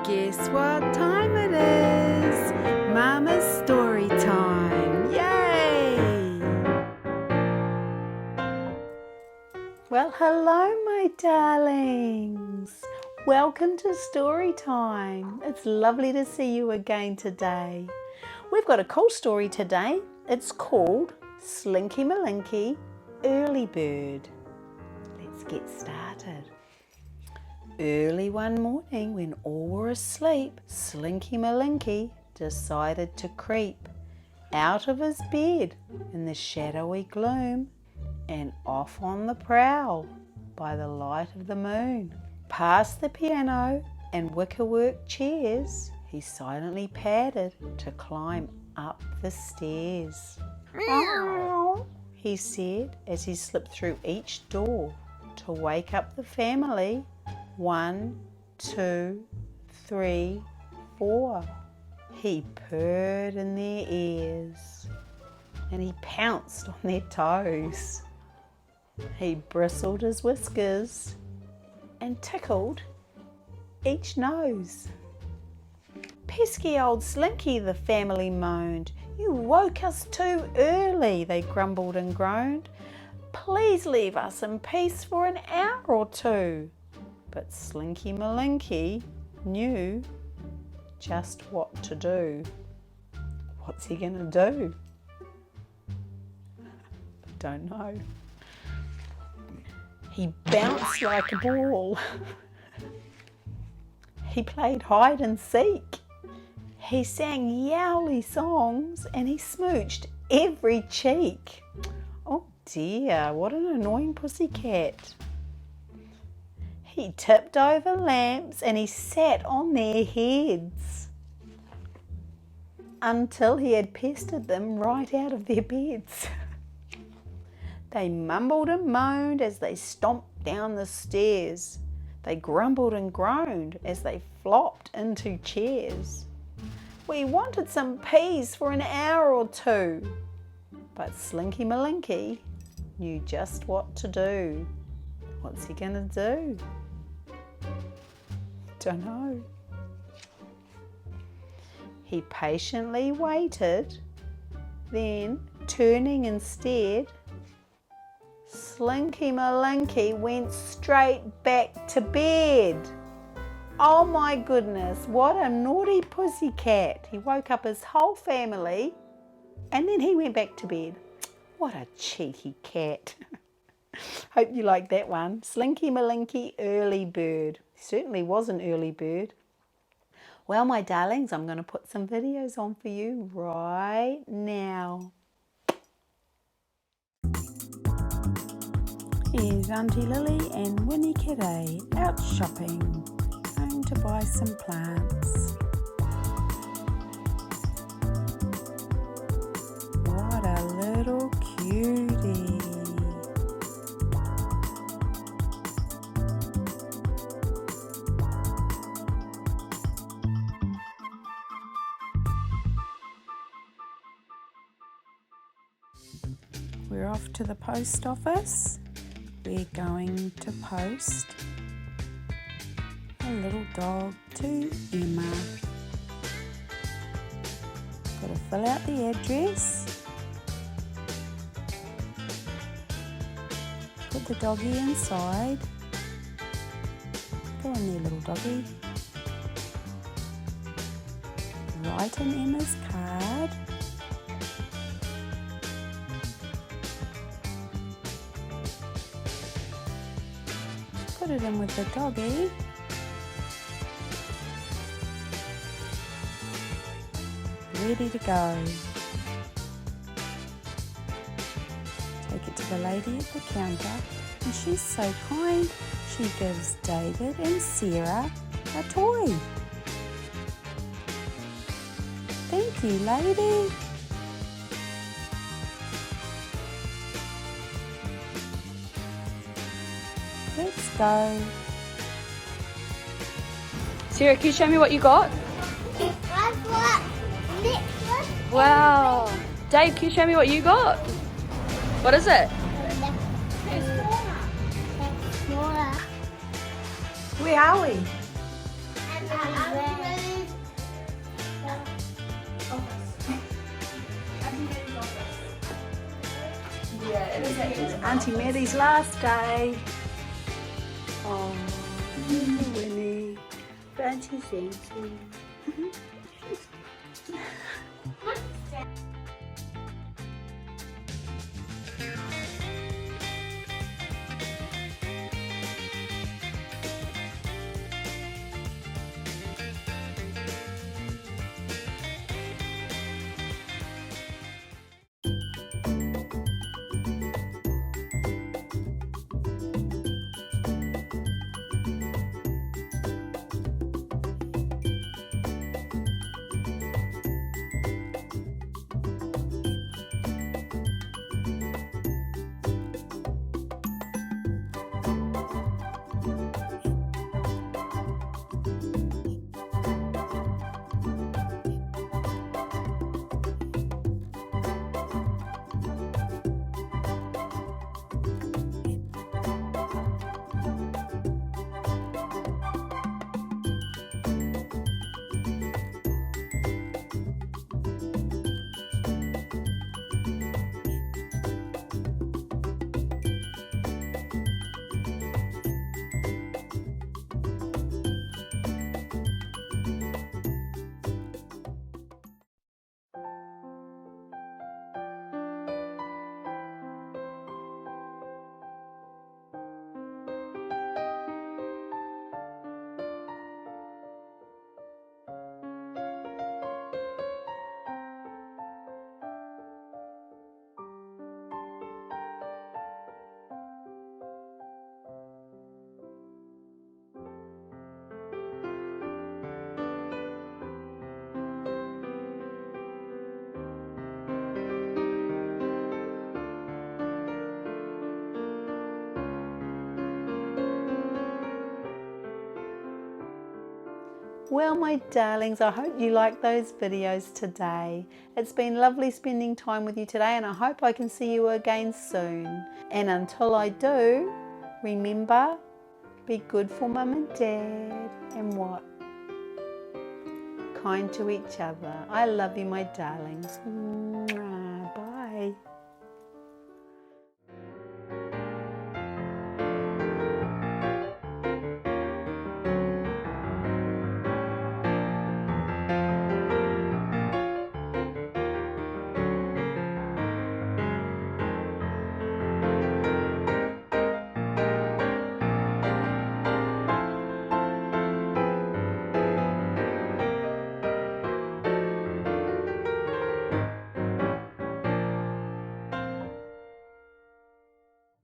Guess what time it is? Mama's story time. Yay! Well, hello my darlings. Welcome to story time. It's lovely to see you again today. We've got a cool story today. It's called Slinky Malinki, Early Bird. Let's get started. Early one morning when all were asleep, Slinky Malinki decided to creep out of his bed in the shadowy gloom and off on the prowl by the light of the moon. Past the piano and wickerwork chairs, he silently padded to climb up the stairs. Meow, he said as he slipped through each door to wake up the family. 1, 2, 3, 4. He purred in their ears and he pounced on their toes. He bristled his whiskers and tickled each nose. Pesky old Slinky, the family moaned. You woke us too early, they grumbled and groaned. Please leave us in peace for an hour or two. But Slinky Malinki knew just what to do. What's he going to do? Don't know. He bounced like a ball. He played hide and seek. He sang yowly songs and he smooched every cheek. Oh dear, what an annoying pussycat. He tipped over lamps and he sat on their heads until he had pestered them right out of their beds. They mumbled and moaned as they stomped down the stairs. They grumbled and groaned as they flopped into chairs. We wanted some peace for an hour or two, but Slinky Malinki knew just what to do. What's he gonna do? Don't know. He patiently waited, then turning instead, Slinky Malinki went straight back to bed. Oh my goodness, what a naughty pussycat. He woke up his whole family and then he went back to bed. What a cheeky cat. Hope you like that one. Slinky Malinki, Early Bird. Certainly was an early bird. Well, my darlings, I'm going to put some videos on for you right now. Here's Aunty Lily and Winnie Kitty out shopping, going to buy some plants. What a little cutie. We're off to the post office. We're going to post a little dog to Emma. Got to fill out the address. Put the doggy inside. Go in there, little doggy. Write in Emma's card. Put it in with the doggy. Ready to go. Take it to the lady at the counter and she's so kind. She gives David and Sarah a toy. Thank you, lady. Let's go. Sarah, can you show me what you got? I've got necklace. Wow. Dave, can you show me what you got? What is it? Nora. Where are we? And It's Aunty Madi's last day. Oh, Winnie. Fancy, fancy. Well, my darlings, I hope you liked those videos today. It's been lovely spending time with you today, and I hope I can see you again soon. And until I do, remember, be good for Mum and Dad, and what? Kind to each other. I love you, my darlings.